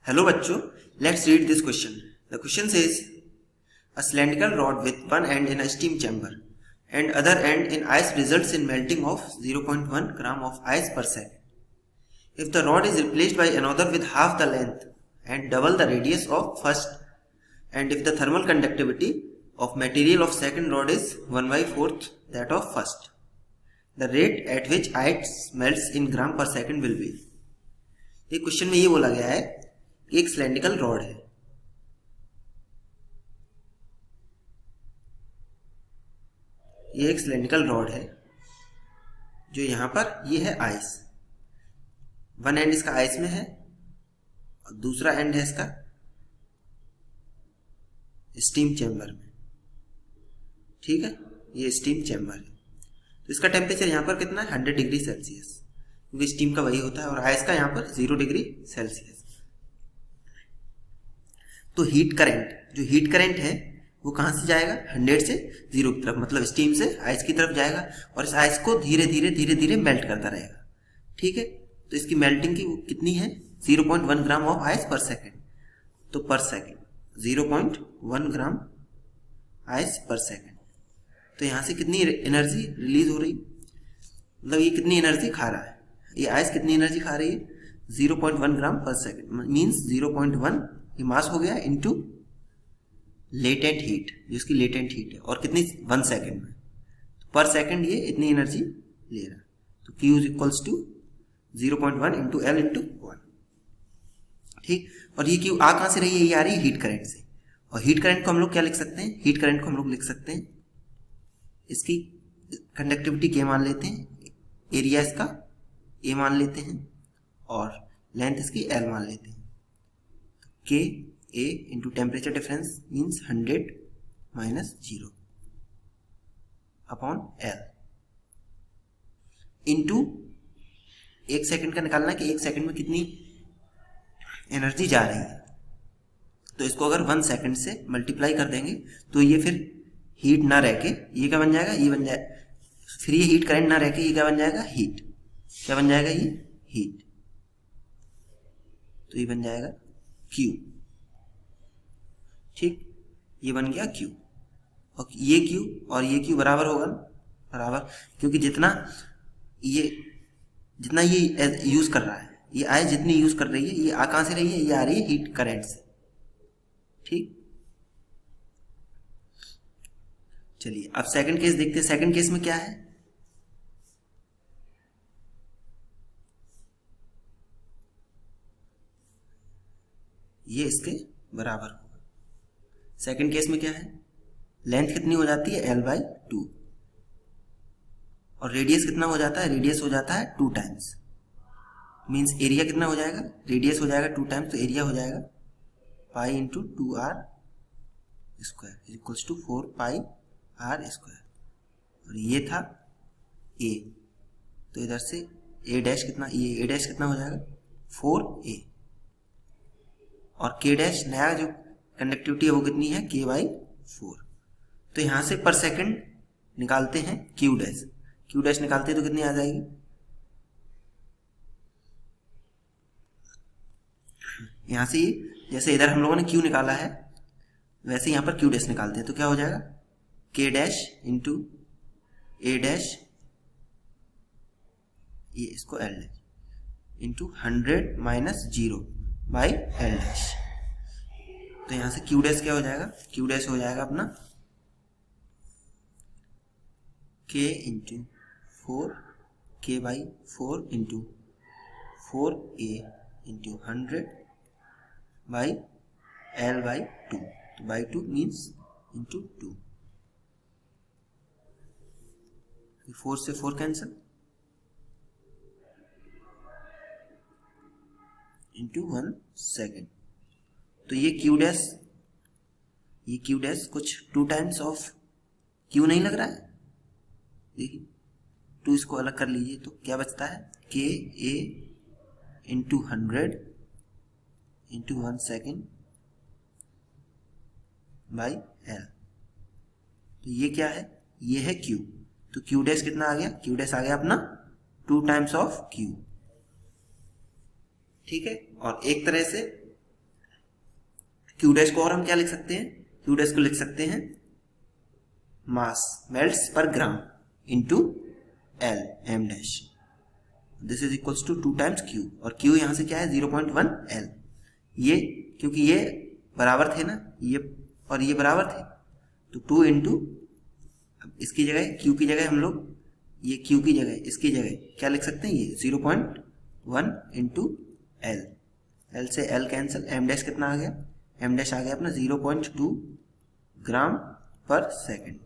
Hello bachcho, let's read this question. The question says, a cylindrical rod with one end in a steam chamber and other end in ice results in melting of 0.1 gram of ice per second. If the rod is replaced by another with half the length and double the radius of first, and if the thermal conductivity of material of second rod is 1/4 that of first, the rate at which ice melts in gram per second will be. ये question में ये बोला गया है कि एक cylindrical rod है, ये एक सिलेंड्रिकल रॉड है जो यहां पर ये है आइस, वन एंड इसका आइस में है और दूसरा एंड है इसका स्टीम चैम्बर में। ठीक है, ये स्टीम चैम्बर है। तो इसका टेम्परेचर यहाँ पर कितना है 100 डिग्री सेल्सियस, क्योंकि स्टीम का वही होता है, और आइस का यहाँ पर 0 डिग्री सेल्सियस। तो हीट करंट, जो हीट करंट है वो कहाँ से जाएगा 100 से 0 की तरफ, मतलब स्टीम से आइस की तरफ जाएगा और इस आइस को धीरे धीरे धीरे धीरे मेल्ट करता रहेगा। ठीक है, तो इसकी मेल्टिंग की कितनी है 0.1 ग्राम ऑफ आइस पर सेकेंड। तो पर सेकेंड 0.1 ग्राम आइस पर सेकेंड। तो यहाँ से कितनी एनर्जी रिलीज हो रही, मतलब ये कितनी एनर्जी खा रहा है, ये आइस कितनी एनर्जी खा रही है 0.1 ग्राम पर सेकेंड, मीन्स 0.1 ये मास हो गया इनटू लेटेंट हीट, जो इसकी लेटेंट हीट है, और कितनी 1 सेकेंड में। तो पर सेकेंड ये इतनी एनर्जी ले रहा है। तो Q is equals to 0.1 into L into 1। ठीक, और ये Q आ कहाँ से रही है, ये आ रही है हीट करंट से। और हीट करंट को हम लोग क्या लिख सकते हैं, हीट करंट को हम लोग लिख सकते हैं, इसकी कंडक्टिविटी K मान लेते हैं, एरिया इसका A मान लेते हैं और लेंथ इसकी L मान लेते हैं। K A into temperature difference means 100 minus 0 upon L into 1 second का निकालना है कि 1 सेकेंड में कितनी एनर्जी जा रही है। तो इसको अगर 1 सेकेंड से मल्टीप्लाई कर देंगे तो ये फिर हीट ना रह के ये क्या बन जाएगा, ये बन जाए, फिर ये हीट करंट ना रह के ये क्या बन जाएगा, हीट। क्या बन जाएगा, ये हीट। तो ये बन जाएगा Q। ठीक, ये बन गया Q, और ये Q और ये Q बराबर होगा, बराबर, क्योंकि जितना ये यूज कर रहा है, ये आइस जितनी यूज कर रही है, ये आ कहां से रही है, ये आ रही है हीट करंट से। ठीक, चलिए अब सेकंड केस देखते हैं। सेकंड केस में क्या है, ये इसके बराबर होगा। सेकंड केस में क्या है, लेंथ कितनी हो जाती है L/2 और रेडियस कितना हो जाता है, रेडियस हो जाता है 2 टाइम्स, मीन्स एरिया कितना हो जाएगा, रेडियस हो जाएगा 2 टाइम्स, तो एरिया हो जाएगा pi into 2r square equals to 4 pi r square. और ये था A, तो इधर से A डैश कितना, ये A डैश कितना हो जाएगा 4A, और K डैश नया जो कंडक्टिविटी है वो कितनी है K/4। तो यहां से पर सेकंड निकालते हैं Q डैश, Q डैश निकालते हैं तो कितनी आ जाएगी, यहां से जैसे इधर हम लोगों ने Q निकाला है वैसे यहां पर Q डैश निकालते हैं, तो क्या हो जाएगा K dash into A dash, ये इसको L dash into 100 minus 0 by L dash. तो यहां से Q डैश क्या हो जाएगा, Q डैश हो जाएगा अपना K into 4 K/4 into 4A into 100 by L/2। तो बाई 2 मीन्स इंटू 2, 4 से 4 कैंसल इंटू 1 सेकेंड। तो ये Q डैश कुछ 2 टाइम्स ऑफ Q नहीं लग रहा है, देखिए 2 इसको अलग कर लीजिए तो क्या बचता है KA into 100 into 1 second by L। तो ये क्या है, ये है Q। तो Q डैश कितना आ गया, Q डैश आ गया अपना 2 टाइम्स ऑफ Q। ठीक है, और एक तरह से क्यू डैश को और हम क्या लिख सकते हैं, क्यू डैश को लिख सकते हैं मास मेल्ट्स per gram into L M dash, this is equals to 2 times Q, और क्यू यहाँ से क्या है 0.1 एल। ये क्योंकि ये बराबर थे ना, ये और ये बराबर थे, तो 2 इंटू, इसकी जगह क्यू की जगह हम लोग, ये क्यू की जगह इसकी जगह क्या लिख सकते हैं, ये 0.1 इंटू एल, एल से एल कैंसिल, एम डैश कितना आ गया, एम डैश आ गया अपना 0.2 gram per second.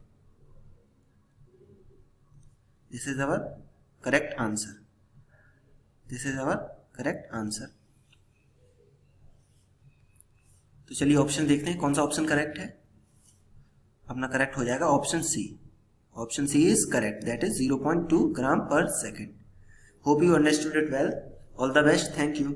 This is our correct answer, this is our correct answer. तो चलिए ऑप्शन देखते हैं कौन सा ऑप्शन करेक्ट है। अपना करेक्ट हो जाएगा option C, option C is correct, that is 0.2 gram per second. Hope you understood it well, all the best, thank you.